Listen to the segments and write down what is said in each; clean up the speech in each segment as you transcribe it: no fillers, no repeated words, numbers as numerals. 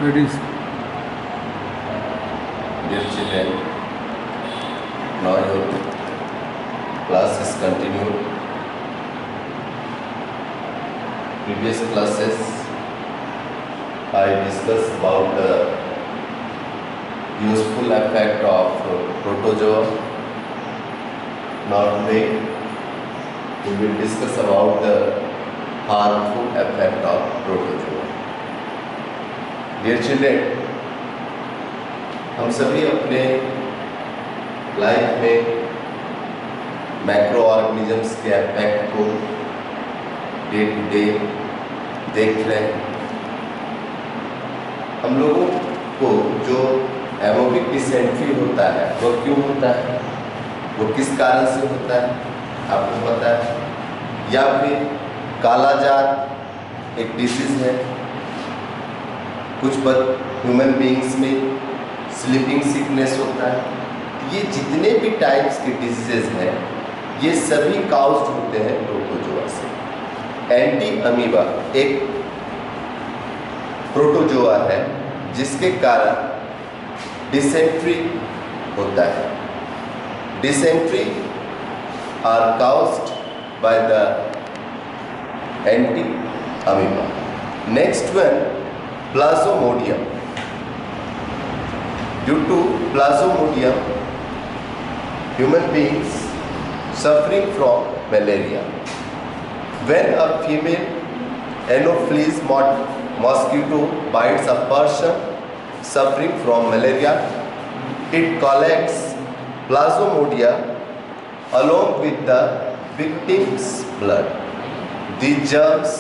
Ready? Dear children, now your class is continued. Previous classes I discussed about the useful effect of protozoa. Now today we will discuss about the harmful effect of protozoa. Dear children, हम सभी अपने life में macro organisms के effect को day to day देख रहे हैं। हम लोगों को जो एमोबिक डिसेंट्री होता है वो क्यों होता है, वो किस कारण से होता है आपको पता है? या फिर कालाजार एक डिसीज है, कुछ ह्यूमन बीइंग्स में स्लीपिंग सिकनेस होता है। ये जितने भी टाइप्स के डिजीजेज हैं ये सभी काउज्ड होते हैं प्रोटोजोआ से। एंटी अमीबा एक प्रोटोजोआ है जिसके कारण डिसेंट्री होता है। Dysentery are caused by the entamoeba. Next one, plasmodium. Due to plasmodium, human beings suffering from malaria. When a female Anopheles mosquito bites a person suffering from malaria, it collects plasmodium along with the victim's blood. These germs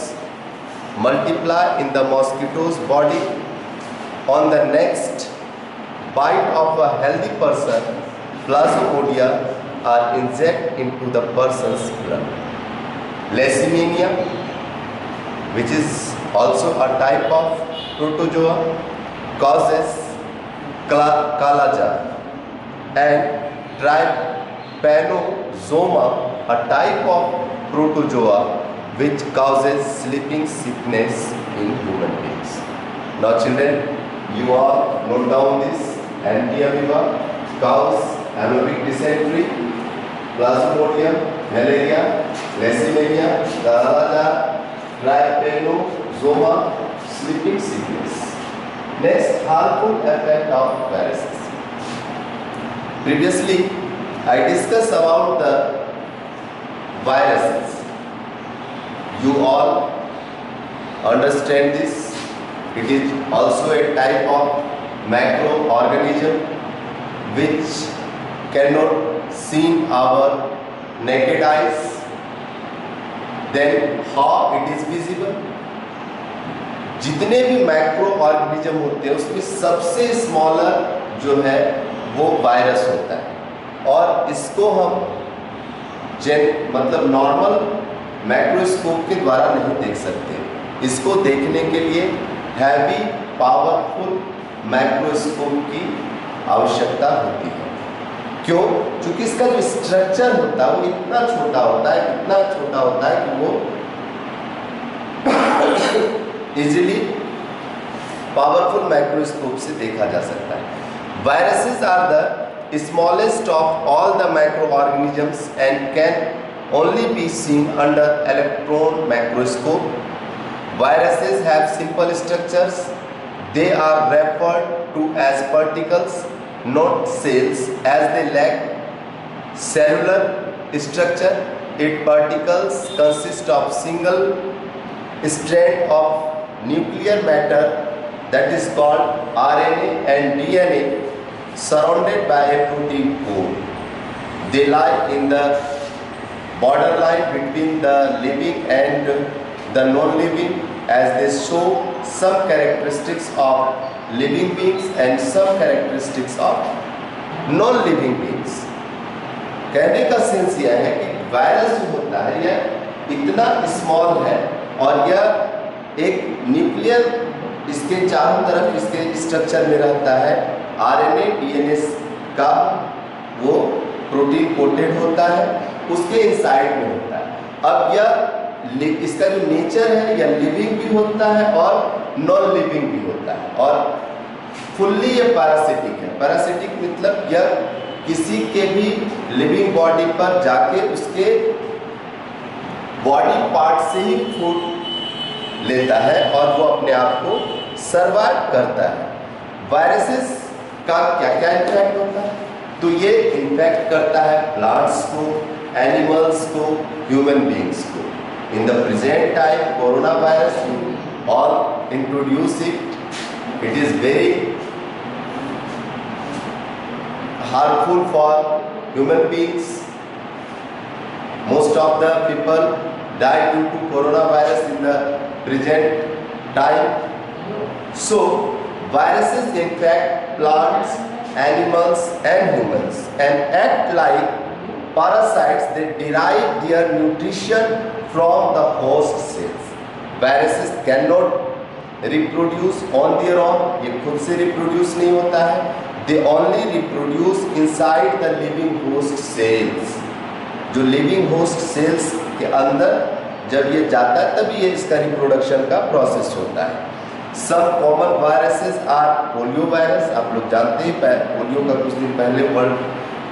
multiply in the mosquito's body. On the next bite of a healthy person, plasmodium are injected into the person's blood. Leishmania, which is also a type of protozoa, causes kalajar. And trypanosoma, a type of protozoa which causes sleeping sickness in human beings. Now children, you all note down this. Anti-amoeba cause amoebic dysentery, plasmodium, malaria, leishmania, kalajar, trypanosoma, sleeping sickness. Next, harmful effect of viruses. Previously, I discussed about the viruses. You all understand this. It is also a type of macroorganism which cannot see our naked eyes. Then how it is visible? जितने भी macro organism होते हैं उसमें सबसे smaller जो है वो virus होता है, और इसको हम मतलब नॉर्मल मैक्रोस्कोप के द्वारा नहीं देख सकते। इसको देखने के लिए हैवी पावरफुल मैक्रोस्कोप की आवश्यकता होती है। क्यों? क्योंकि इसका जो स्ट्रक्चर होता है वो इतना छोटा होता है, इतना छोटा होता है कि वो इजीली पावरफुल मैक्रोस्कोप से देखा जा सकता है। Viruses are the smallest of all the microorganisms and can only be seen under electron microscope. Viruses have simple structures. They are referred to as particles, not cells, as they lack cellular structure. Its particles consist of single strand of nuclear matter that is called RNA and DNA surrounded by a protein core. They lie in the borderline between the living and the non-living, as they show some characteristics of living beings and some characteristics of non-living beings. कहने का sense यह है कि virus जो होता है यह इतना स्मॉल है और यह एक न्यूक्लियर इसके चारों तरफ इसके स्ट्रक्चर में रहता है। आरएनए डीएनए का वो प्रोटीन कोटेड होता है, उसके इनसाइड में होता है। अब यह इसका जो नेचर है या लिविंग भी होता है और नॉन लिविंग भी होता है, और फुल्ली ये पैरासिटिक है। पैरासिटिक मतलब यह किसी के भी लिविंग बॉडी पर जाके उसके बॉडी पार्ट से ही फूड लेता है और वो अपने आप को सर्वाइव करता है। वायरसेस का क्या क्या इम्पैक्ट होता है? तो ये इन्फेक्ट करता है प्लांट्स को, एनिमल्स को, ह्यूमन बींग्स को। In the present time corona virus all introduce it is very harmful for human beings. Most of the people die due to coronavirus in the present time. So viruses infect plants, animals and humans and act like parasites. They derive their nutrition from the host cells. Viruses cannot reproduce on their own. ये खुद से reproduce नहीं होता है. They only reproduce inside the living host cells. जो living host cells के अंदर जब ये जाता है तभी ये इसका रिप्रोडक्शन का प्रोसेस होता है. Some common viruses are polio virus. आप लोग जानते हैं पोलियो का कुछ दिन पहले वर्ल्ड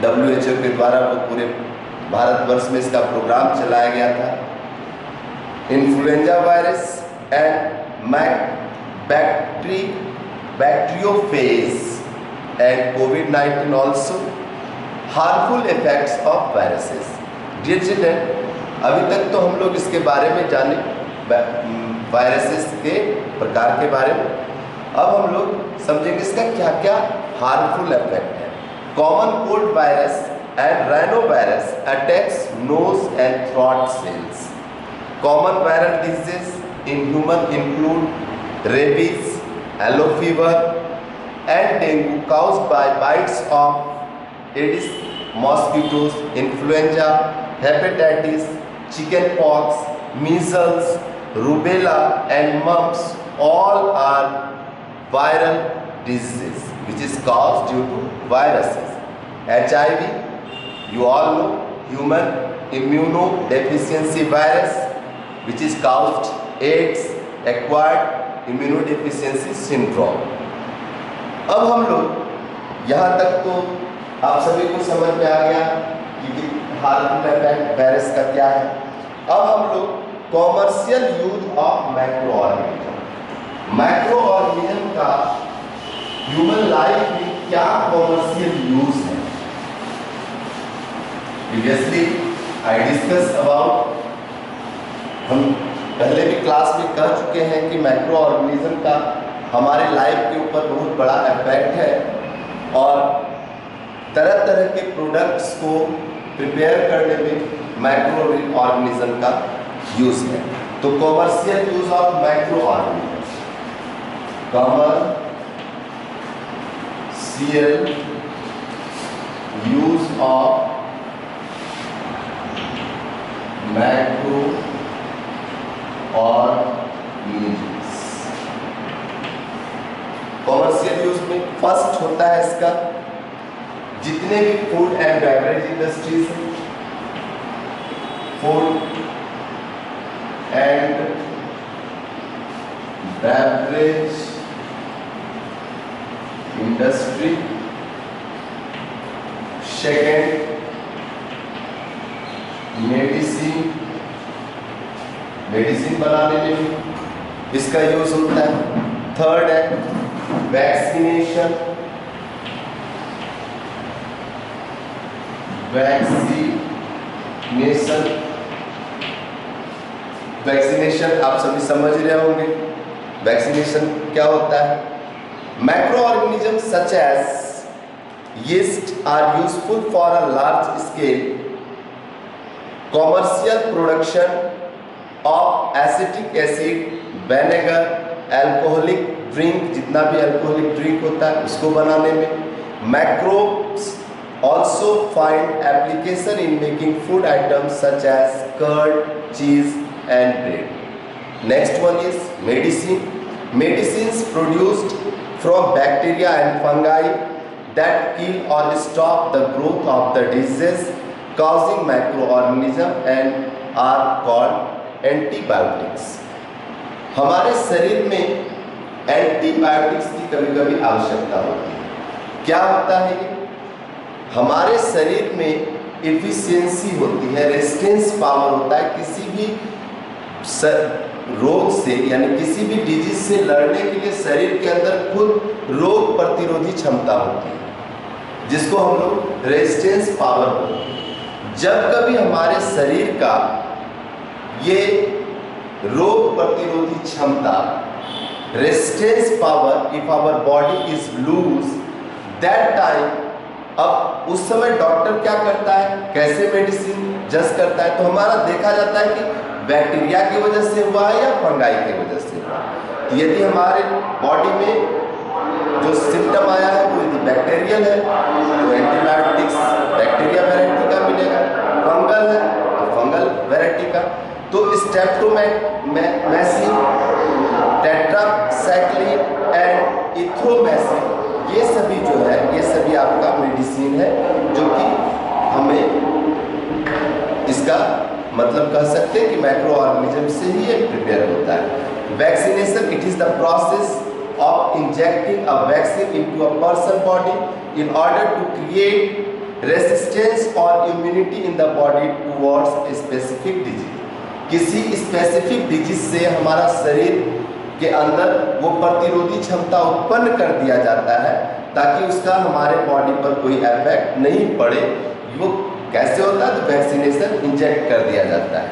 WHO के द्वारा वो पूरे भारतवर्ष में इसका प्रोग्राम चलाया गया था. Influenza virus and bacteriophage and COVID-19 also. Harmful effects of viruses. Dear children, अभी तक तो हम लोग इसके बारे में जाने वायरसेस के प्रकार के बारे में. अब हम लोग समझेंगे इसका क्या क्या हार्मफुल इफेक्ट है. Common cold virus and rhinovirus attacks nose and throat cells. Common viral diseases in human include rabies, yellow fever and dengue caused by bites of Aedes mosquitoes, influenza, hepatitis, chickenpox, measles, rubella and mumps. All are viral diseases which is caused due to viruses. HIV, you all know, human immunodeficiency virus, which is caused AIDS, acquired immunodeficiency syndrome. अब हम लोग यहाँ तक तो आप सभी को समझ में आ गया कि हार्मफुल इफेक्ट वायरस का क्या है. अब हम लोग commercial use of micro organism. Micro organism का ह्यूमन लाइफ में क्या कॉमर्शियल यूज है. प्रीवियसली आई डिस्कस अबाउट, हम पहले भी क्लास में कह चुके हैं कि माइक्रो ऑर्गेनिज्म का हमारे लाइफ के ऊपर बहुत बड़ा इफेक्ट है और तरह तरह के प्रोडक्ट्स को प्रिपेयर करने में माइक्रो ऑर्गेनिज्म का यूज है. तो commercial use of micro organism. Commercial use of micro organism. Commercial use में फर्स्ट होता है इसका, जितने भी फूड एंड बेवरेज इंडस्ट्रीज हैं, food and beverage industry. Second, medicine बनाने में इसका यूज होता है. थर्ड है वैक्सीनेशन. वैक्सीनेशन आप सभी समझ रहे होंगे वैक्सीनेशन क्या होता है. Micro organism such as yeast are useful for a large scale commercial production of acetic acid, vinegar, alcoholic drink. जितना भी अल्कोहलिक ड्रिंक होता है उसको बनाने में. मैक्रोब्स also find application in making food items such as curd, cheese and bread. Next one is medicine. Medicines produced from bacteria and fungi that kill or stop the growth of the diseases causing microorganisms and are called antibiotics. हमारे शरीर में antibiotics की कभी कभी आवश्यकता होती है। क्या होता है ये? हमारे शरीर में एफिशिएंसी होती है, रेजिस्टेंस पावर होता है, किसी भी रोग से यानी किसी भी डिजीज से लड़ने के लिए शरीर के अंदर खुद रोग प्रतिरोधी क्षमता होती है, जिसको हम लोग रेजिस्टेंस पावर बोलते हैं। जब कभी हमारे शरीर का ये रोग प्रतिरोधी क्षमता, resistance power, if our body is lose that time, अब उस समय डॉक्टर क्या करता है, कैसे मेडिसिन जज करता है? तो हमारा देखा जाता है कि बैक्टीरिया की वजह से हुआ है या फंगाई की वजह से हुआ है। तो यदि हमारे बॉडी में जो सिम्टम आया है वो यदि बैक्टीरियल है तो एंटीबायोटिक्स बैक्टीरिया वैरायटी का मिलेगा, फंगल है तो फंगल वैरायटी का। तो स्ट्रेप्टोमाइसिन, टेट्रासाइक्लिन एंड इथ्रोमाइसिन, ये सभी जो है ये सभी आपका मेडिसिन है जो कि हमें इसका मतलब कह सकते हैं कि माइक्रो ऑर्गेनिज्म से ही ये प्रिपेयर होता है। Vaccination, it is the process of injecting a vaccine into a person's body in order to create resistance or immunity in the body towards a specific disease। किसी स्पेसिफिक डिजीज से हमारा शरीर के अंदर वो प्रतिरोधी क्षमता उत्पन्न कर दिया जाता है ताकि उसका हमारे बॉडी पर कोई इफेक्ट नहीं पड़े। वो कैसे होता है? तो वैक्सीनेशन इंजेक्ट कर दिया जाता है।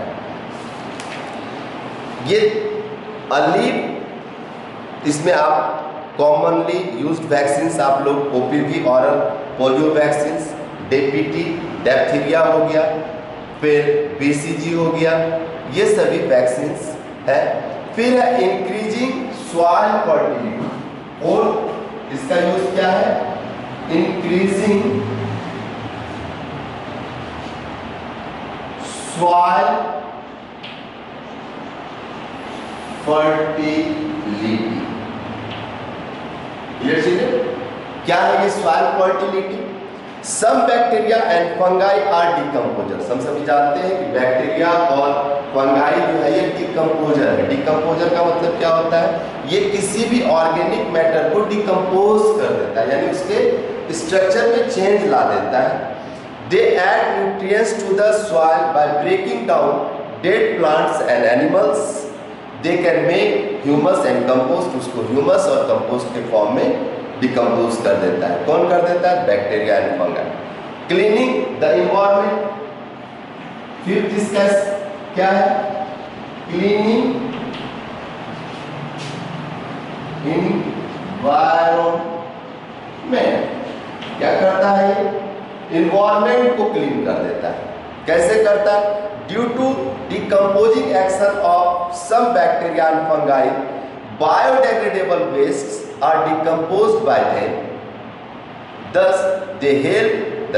ये अलीव, इसमें आप कॉमनली यूज्ड वैक्सीन्स आप लोग OPV oral polio vaccines, DPT diphtheria हो गया, फिर बीसीजी हो गया, ये सभी वैक्सीन्स है। फिर है इंक्रीजिंग सॉइल फर्टिलिटी, और इसका यूज क्या है? Increasing soil fertility. क्लियर चीजें? क्या है ये soil fertility? Some bacteria and fungi are decomposers. हम सभी जानते हैं कि बैक्टीरिया और फंगाई जो है ये डिकम्पोजर है। डिकम्पोजर का मतलब क्या होता है? ये किसी भी ऑर्गेनिक मैटर को डिकम्पोज कर देता है, यानी उसके स्ट्रक्चर में चेंज ला देता है। They add nutrients to the soil by breaking down dead plants and animals. They can make humus and compost. उसको ह्यूमस और कंपोस्ट के फॉर्म में डिकम्पोज कर देता है। कौन कर देता है? Bacteria and fungi. Cleaning the environment, fifth इसका क्या है? Cleaning environment. क्या करता है? इन्वायरमेंट को क्लीन कर देता है। कैसे करता है? Due to decomposing action of some bacteria and fungi, biodegradable wastes are decomposed by them, thus they help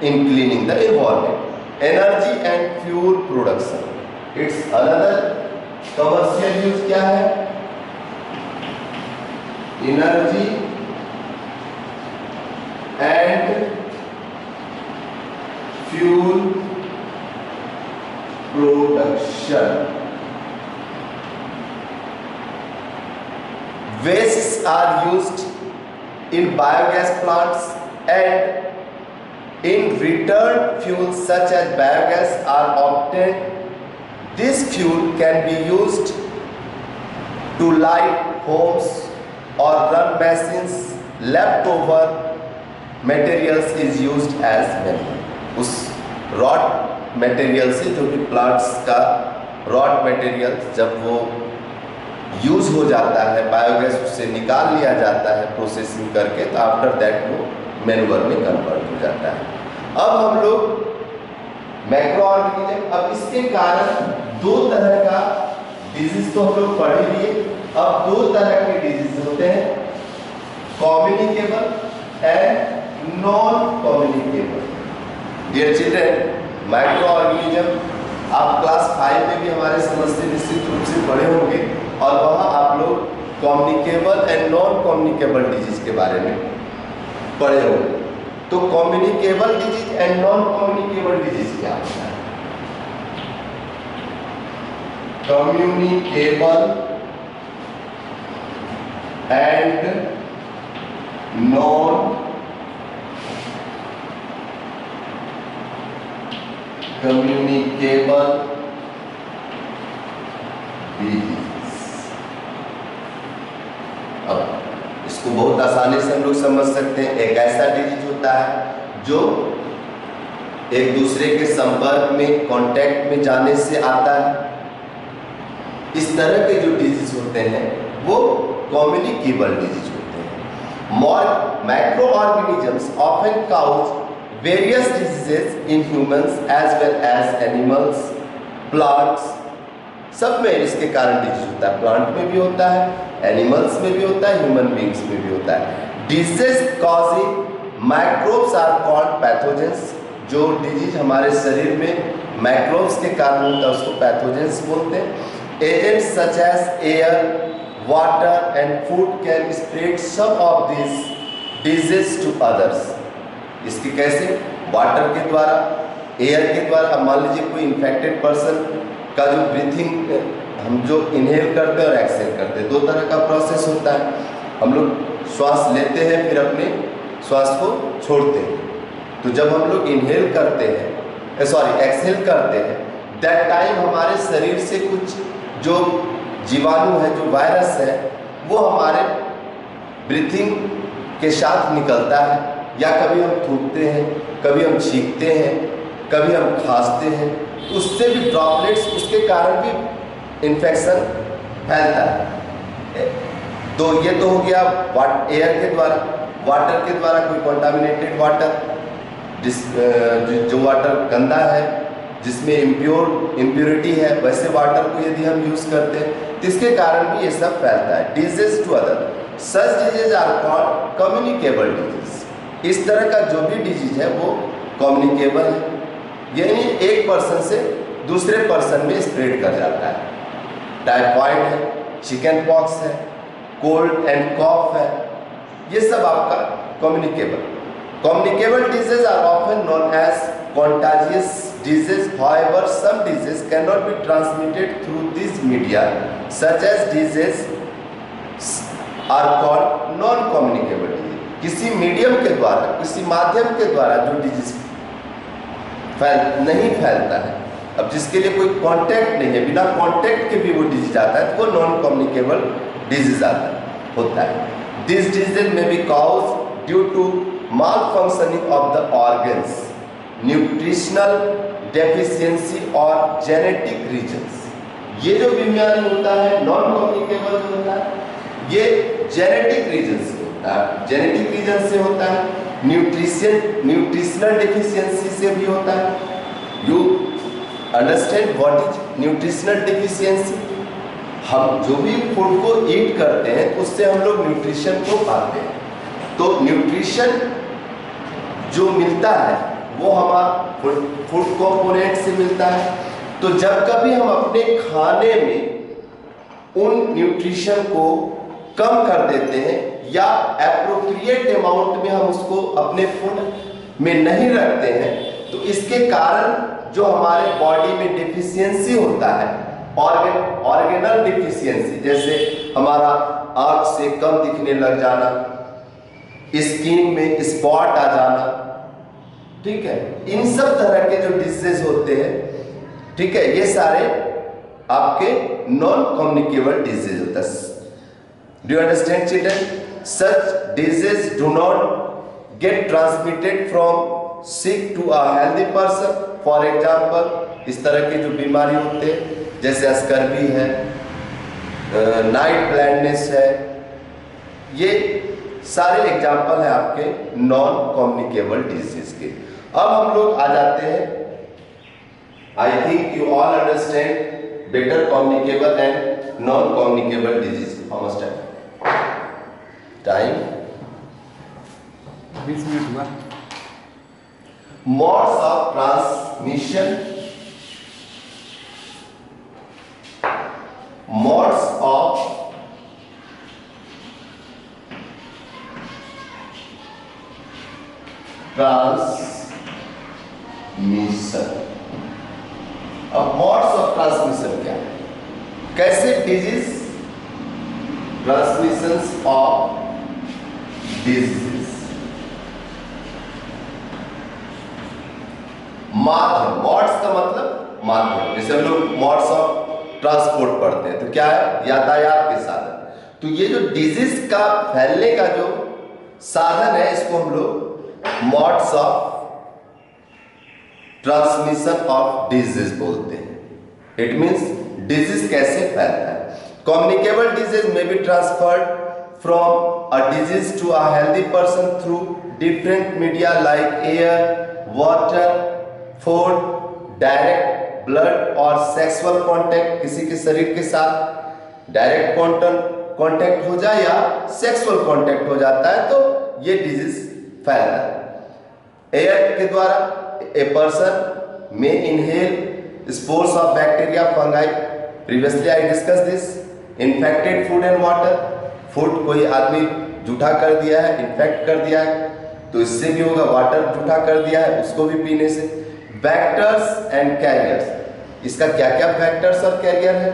in cleaning the environment. Energy and fuel production, it's another commercial use। क्या है? Energy and fuel production। Wastes are used in biogas plants and in return fuels such as biogas are obtained. This fuel can be used to light homes or run machines. Leftover materials is used as manure। उस rot material से, जो कि plants का rot material जब वो use हो जाता है, बायोगैस उससे निकाल लिया जाता है प्रोसेसिंग करके, तो आफ्टर दैट वो मैन्योर में कन्वर्ट हो जाता है। अब हम लोग माइक्रो ऑर्गेनिज्म, अब इसके कारण दो तरह का डिजीज तो हम लोग पढ़ लिए। अब दो तरह के डिजीज होते हैं, communicable and non communicable. Dear children, micro organism आप क्लास 5 में भी हमारे समझ से निश्चित रूप से पढ़े होंगे, और वहाँ आप लोग communicable and non communicable disease के बारे में पढ़े होंगे। तो communicable disease and non communicable disease क्या होता है? communicable and non-communicable diseases। अब इसको बहुत आसानी से हम लोग समझ सकते हैं। एक ऐसा डिजीज होता है जो एक दूसरे के संपर्क में, कांटेक्ट में जाने से आता है। इस तरह के जो डिजीज होते हैं वो कम्युनिकेबल डिजीज होते हैं। Micro organisms often cause various diseases in humans as well as animals, plants. सब में इसके कारण डिजीज होता है। प्लांट में भी होता है, एनिमल्स में भी होता है, ह्यूमन बींग्स में भी होता है। Disease causing microbes are called pathogens. जो डिजीज हमारे शरीर में माइक्रोब्स के कारण होता है उसको पैथोजेंस बोलते हैं। Agents such as air, water and food can spread some of this disease to others. इसकी कैसे? वाटर के द्वारा, एयर के द्वारा। अब मान लीजिए कोई इन्फेक्टेड पर्सन का जो ब्रीथिंग, हम जो इनहेल करते हैं और एक्सहेल करते हैं, दो तरह का प्रोसेस होता है। हम लोग श्वास लेते हैं फिर अपने श्वास को छोड़ते हैं। तो जब हम लोग इनहेल करते हैं, एक्सहेल करते हैं, दैट टाइम हमारे शरीर से कुछ जो जीवाणु है, जो वायरस है, वो हमारे ब्रीथिंग के साथ निकलता है। या कभी हम थूकते हैं, कभी हम छींकते हैं, कभी हम खांसते हैं, उससे भी ड्रॉपलेट्स, उसके कारण भी इन्फेक्शन फैलता है। तो ये तो हो गया एयर के द्वारा। वाटर के द्वारा कोई कंटामिनेटेड वाटर, जो वाटर गंदा है, जिसमें इम्प्योरिटी है, वैसे वाटर को यदि हम यूज़ करते हैं तो इसके कारण भी ये सब फैलता है। Disease to other, such disease are called communicable disease. इस तरह का जो भी डिजीज है वो कम्युनिकेबल है, यानी एक पर्सन से दूसरे पर्सन में स्प्रेड कर जाता है। टाइफाइड है, चिकन पॉक्स है, कोल्ड एंड कॉफ है, ये सब आपका communicable. Communicable diseases are often known as contagious disease. However, some diseases cannot be transmitted through this media. Such as diseases are called non-communicable disease. किसी मीडियम के द्वारा, किसी माध्यम के द्वारा जो डिजीज नहीं फैलता है, अब जिसके लिए कोई कांटेक्ट नहीं है, बिना कांटेक्ट के भी वो डिजीज आता है, तो वो नॉन कम्युनिकेबल डिजीज होता है। दिस डिजीज में be cause due to malfunctioning of the organs, nutritional deficiency और genetic reasons। ये जो बीमारी होता है नॉन कम्युनिकेबल जो होता है, ये जेनेटिक रीजन से होता है। जेनेटिक रीजन से होता है, न्यूट्रिशनल डेफिशिएंसी से भी होता है। You understand what is nutritional deficiency? हम जो भी फूड को ईट करते हैं उससे हम लोग न्यूट्रिशन को पाते हैं। तो न्यूट्रिशन जो मिलता है वो हमारा फूड कंपोनेंट से मिलता है। तो जब कभी हम अपने खाने में उन न्यूट्रिशन को कम कर देते हैं या एप्रोप्रिएट अमाउंट में हम उसको अपने फूड में नहीं रखते हैं, तो इसके कारण जो हमारे बॉडी में डिफिशियंसी होता है, ऑर्गेनल डिफिशियंसी, जैसे हमारा आंख से कम दिखने लग जाना, स्किन में स्पॉट आ जाना, ठीक है, इन सब तरह के जो डिजीज होते हैं, ठीक है, ये सारे आपके नॉन कम्युनिकेबल डिजीज होता है। Do you understand children? Such disease do not get transmitted from sick to a healthy person. For example, इस तरह के जो बीमारी होते हैं जैसे स्कर्वी है, नाइट ब्लाइंडनेस है, ये सारे एग्जाम्पल हैं आपके नॉन कम्युनिकेबल डिजीज के। अब हम लोग आ जाते हैं, I think you all understand better communicable and non communicable disease. How much time? 20 minute हुआ। Modes of transmission, modes of transmission. अब मोड्स ऑफ ट्रांसमिशन क्या है? कैसे डिजीज, ट्रांसमिशंस ऑफ डिजीज, माध्यम, मोड्स का मतलब माध्यम, जैसे हम लोग मोड्स ऑफ ट्रांसपोर्ट पढ़ते हैं तो क्या है, यातायात के साधन। तो ये जो डिजीज का फैलने का जो साधन है इसको हम लोग modes of transmission of disease बोलते हैं। इट मींस डिजीज कैसे फैलता है। कम्युनिकेबल डिजीज में be transferred from a disease to a healthy person through different media like air, water, food, direct blood और सेक्सुअल कांटेक्ट। किसी के शरीर के साथ डायरेक्ट कांटेक्ट हो जाए या सेक्सुअल कांटेक्ट हो जाता है तो ये डिजीज फैलता है। एयर के द्वारा ए पर्सन में inhale spores of bacteria, fungi, previously I discuss this. Infected food and water, food कोई आदमी जूठा कर दिया है, इन्फेक्ट कर दिया है तो इससे भी होगा। वाटर जूठा कर दिया है उसको भी पीने से। वेक्टर्स एंड कैरियर्स, इसका क्या क्या वेक्टर्स और कैरियर है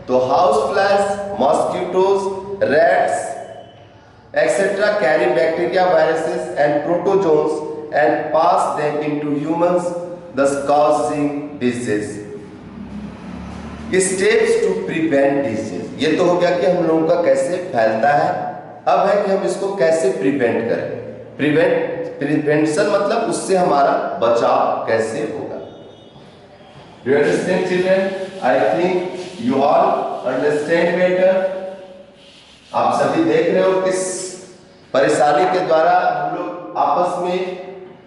तो house flies, mosquitoes, rats etcetera carry bacteria, viruses and protozoans and pass them into humans, thus causing disease. Steps to prevent disease, ये तो हो गया कि हम लोगों का कैसे फैलता है। अब है कि हम इसको कैसे प्रिवेंट करें। प्रिवेंशन मतलब उससे हमारा बचाव कैसे होगा। Do you understand children? I think you all understand better. आप सभी देख रहे हो किस परेशानी के द्वारा हम लोग आपस में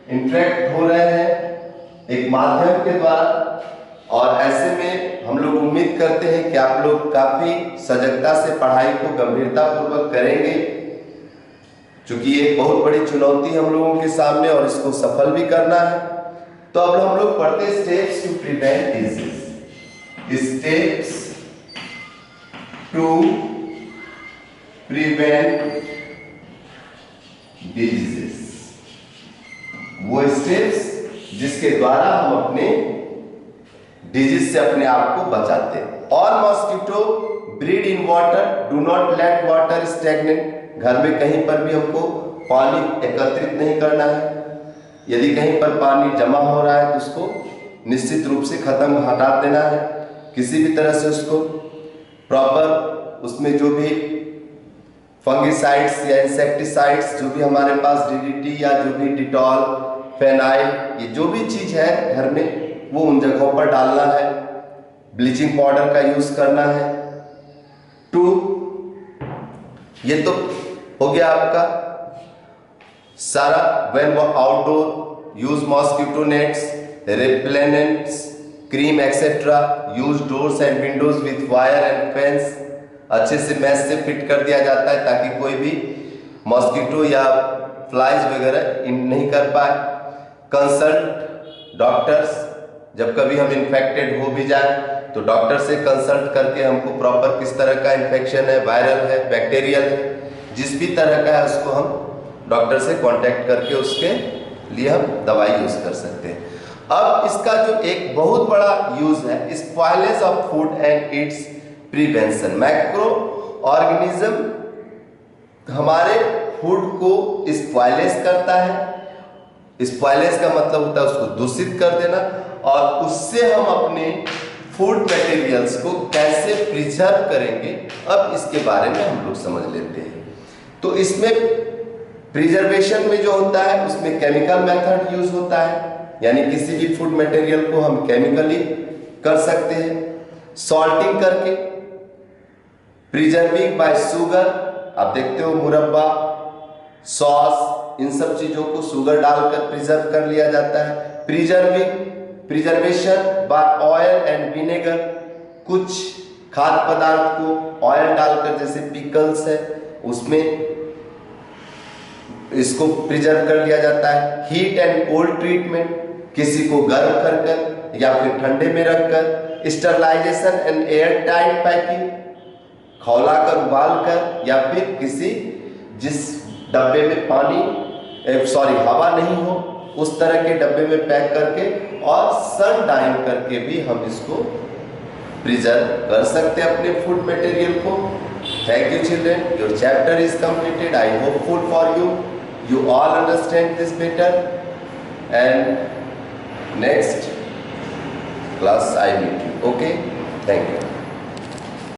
इंटरेक्ट हो रहे हैं एक माध्यम के द्वारा, और ऐसे में हम लोग उम्मीद करते हैं कि आप लोग काफी सजगता से पढ़ाई को गंभीरता पूर्वक करेंगे, क्योंकि एक बहुत बड़ी चुनौती हम लोगों के सामने और इसको सफल भी करना है। तो अब हम लोग पढ़ते हैं steps to prevent disease. Steps to prevent diseases, वो स्टेप्स जिसके द्वारा हम अपने डिजीज से अपने आप को बचाते हैं। All mosquito breed in water, do not let water stagnant. घर में कहीं पर भी हमको पानी एकत्रित नहीं करना है। यदि कहीं पर पानी जमा हो रहा है तो उसको निश्चित रूप से खत्म, हटा देना है। किसी भी तरह से उसको प्रॉपर, उसमें जो भी फंगिसाइड्स या इंसेक्टिसाइड्स जो भी हमारे पास, डीडीटी या जो भी डिटॉल, फेनाइल, ये जो भी चीज है घर में वो उन जगहों पर डालना है। ब्लीचिंग पाउडर का यूज करना है। 2, ये तो हो गया आपका सारा। व्हेन वो outdoor use mosquito nets, repellents, cream etcetera, use doors and Windows with wire and fence. अच्छे से मैश से फिट कर दिया जाता है ताकि कोई भी मॉस्किटो या फ्लाइज वगैरह नहीं कर पाए। कंसल्ट डॉक्टर्स, जब कभी हम इन्फेक्टेड हो भी जाए तो डॉक्टर से कंसल्ट करके हमको प्रॉपर किस तरह का इन्फेक्शन है, वायरल है, बैक्टीरियल है, जिस भी तरह का है उसको हम डॉक्टर से कांटेक्ट करके उसके लिए हम दवाई यूज कर सकते हैं। अब इसका जो एक बहुत बड़ा यूज है, spoilage of food and it's prevention. Macro organism हमारे फूड को स्पॉयलेज करता है। स्पॉयलेज का मतलब होता है उसको दूषित कर देना, और उससे हम अपने फूड मटेरियल्स को कैसे प्रिजर्व करेंगे, अब इसके बारे में हम लोग समझ लेते हैं। तो इसमें प्रिजर्वेशन में जो होता है उसमें केमिकल मेथड यूज होता है, यानी किसी भी फूड मटेरियल को हम केमिकली कर सकते हैं, सॉल्टिंग करके, प्रिजर्विंग बाय शुगर। आप देखते हो मुरब्बा, सॉस, इन सब चीजों को शुगर डालकर प्रिजर्व कर लिया जाता है। Preservation by oil and vinegar, कुछ खाद्य पदार्थ को ऑयल डालकर, जैसे पिकल्स है उसमें इसको प्रिजर्व कर लिया जाता है। हीट एंड कोल्ड ट्रीटमेंट, किसी को गर्म कर कर या फिर ठंडे में रखकर। Sterilization and air tight packing, खौला कर, उबाल कर, या फिर किसी जिस डब्बे में हवा नहीं हो उस तरह के डब्बे में पैक करके, और सन डाइन करके भी हम इसको प्रिजर्व कर सकते हैं अपने फूड मटेरियल को। Thank you children, your chapter is completed. I hopeful for you, you all understand this better, and next class I meet you. Okay, thank you.